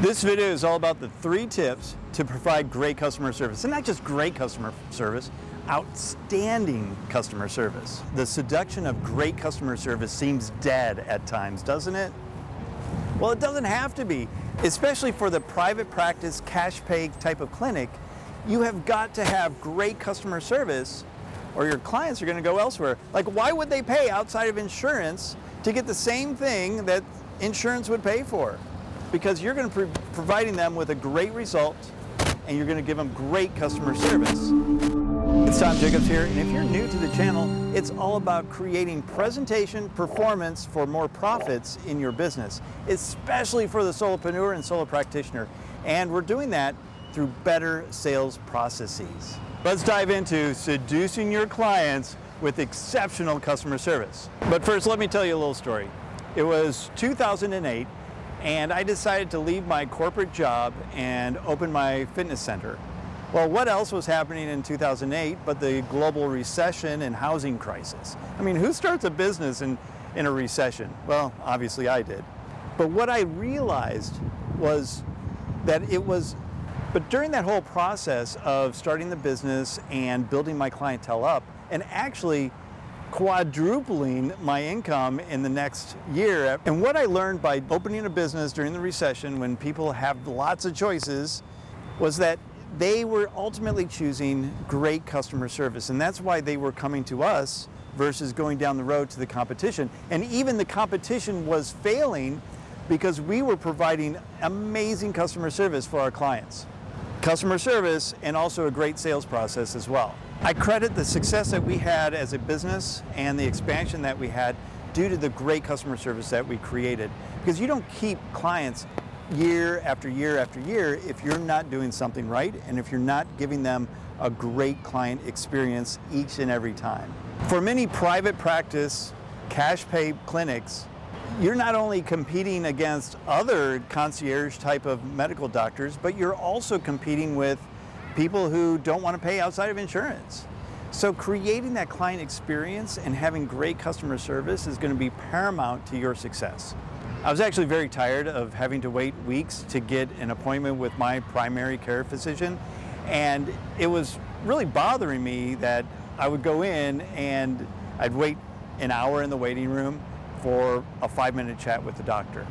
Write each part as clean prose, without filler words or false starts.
This video is all about the 3 tips to provide great customer service. And not just great customer service, outstanding customer service. The seduction of great customer service seems dead at times, doesn't it? Well, it doesn't have to be. Especially for the private practice, cash pay type of clinic, you have got to have great customer service or your clients are going to go elsewhere. Like, why would they pay outside of insurance to get the same thing that insurance would pay for? Because you're going to be providing them with a great result and you're going to give them great customer service. It's Jackobs here, and if you're new to the channel, it's all about creating presentation performance for more profits in your business, especially for the solopreneur and solo practitioner. And we're doing that through better sales processes. Let's dive into seducing your clients with exceptional customer service. But first, let me tell you a little story. It was 2008. And I decided to leave my corporate job and open my fitness center. Well, what else was happening in 2008 but the global recession and housing crisis? I mean, who starts a business in a recession? Well, obviously I did. But what I realized was that but during that whole process of starting the business and building my clientele up and actually quadrupling my income in the next year. And what I learned by opening a business during the recession when people have lots of choices was that they were ultimately choosing great customer service. And that's why they were coming to us versus going down the road to the competition. And even the competition was failing because we were providing amazing customer service for our clients. Customer service and also a great sales process as well. I credit the success that we had as a business and the expansion that we had due to the great customer service that we created. Because you don't keep clients year after year after year if you're not doing something right and if you're not giving them a great client experience each and every time. For many private practice, cash pay clinics, you're not only competing against other concierge type of medical doctors, but you're also competing with people who don't want to pay outside of insurance. So creating that client experience and having great customer service is going to be paramount to your success. I was actually very tired of having to wait weeks to get an appointment with my primary care physician, and it was really bothering me that I would go in and I'd wait an hour in the waiting room for a 5-minute chat with the doctor.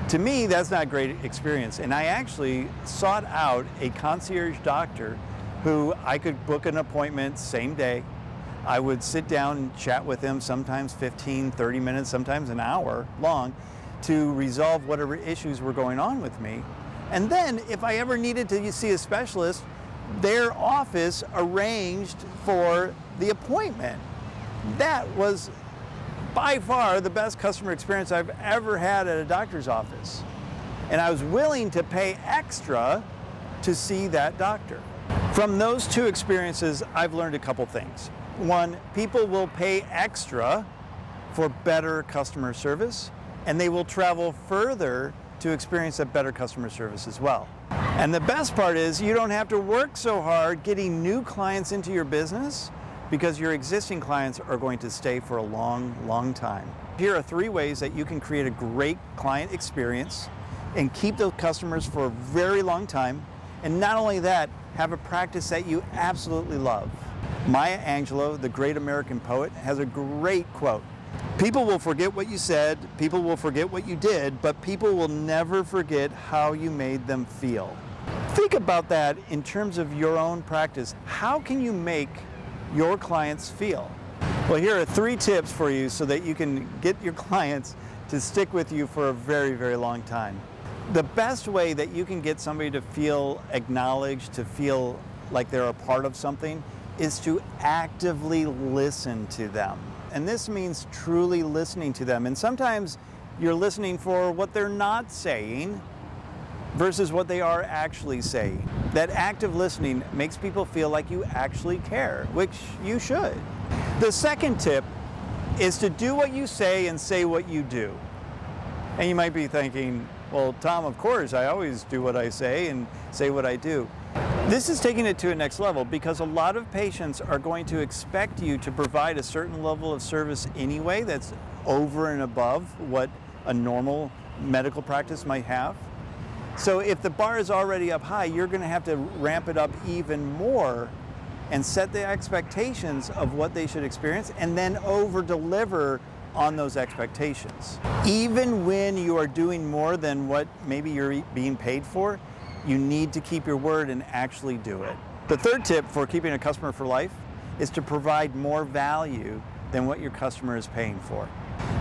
To me, that's not a great experience, and I actually sought out a concierge doctor who I could book an appointment same day. I would sit down and chat with him, sometimes 15, 30 minutes, sometimes an hour long, to resolve whatever issues were going on with me. And then, if I ever needed to see a specialist, their office arranged for the appointment. That was by far the best customer experience I've ever had at a doctor's office. And I was willing to pay extra to see that doctor. From those 2 experiences, I've learned a couple things. One, people will pay extra for better customer service, and they will travel further to experience that better customer service as well. And the best part is you don't have to work so hard getting new clients into your business, because your existing clients are going to stay for a long, long time. Here are 3 ways that you can create a great client experience and keep those customers for a very long time. And not only that, have a practice that you absolutely love. Maya Angelou, the great American poet, has a great quote. People will forget what you said, people will forget what you did, but people will never forget how you made them feel. Think about that in terms of your own practice. How can you make your clients feel? Well, here are 3 tips for you so that you can get your clients to stick with you for a very, very long time. The best way that you can get somebody to feel acknowledged, to feel like they're a part of something, is to actively listen to them. And this means truly listening to them. And sometimes you're listening for what they're not saying versus what they are actually saying. That active listening makes people feel like you actually care, which you should. The second tip is to do what you say and say what you do. And you might be thinking, well, Tom, of course, I always do what I say and say what I do. This is taking it to a next level because a lot of patients are going to expect you to provide a certain level of service anyway that's over and above what a normal medical practice might have. So if the bar is already up high, you're going to have to ramp it up even more and set the expectations of what they should experience, and then over-deliver on those expectations. Even when you are doing more than what maybe you're being paid for, you need to keep your word and actually do it. The third tip for keeping a customer for life is to provide more value than what your customer is paying for.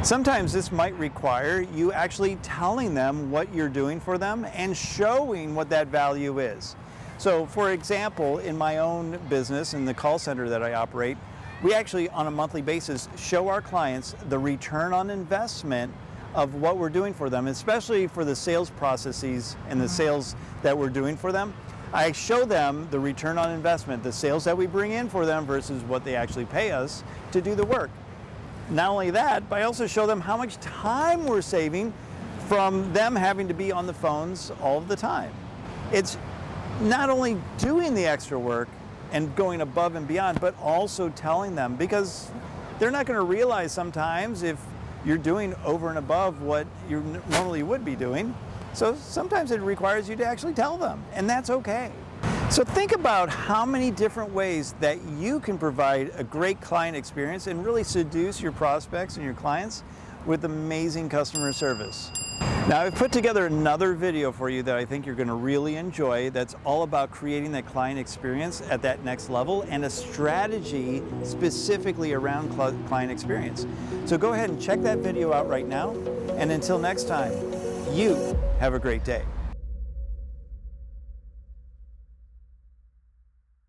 Sometimes this might require you actually telling them what you're doing for them and showing what that value is. So for example, in my own business, in the call center that I operate, we actually on a monthly basis show our clients the return on investment of what we're doing for them, especially for the sales processes and the sales that we're doing for them. I show them the return on investment, the sales that we bring in for them versus what they actually pay us to do the work. Not only that, but I also show them how much time we're saving from them having to be on the phones all of the time. It's not only doing the extra work and going above and beyond, but also telling them, because they're not going to realize sometimes if you're doing over and above what you normally would be doing. So sometimes it requires you to actually tell them, and that's okay. So think about how many different ways that you can provide a great client experience and really seduce your prospects and your clients with amazing customer service. Now, I've put together another video for you that I think you're going to really enjoy that's all about creating that client experience at that next level and a strategy specifically around client experience. So go ahead and check that video out right now, and until next time, you have a great day.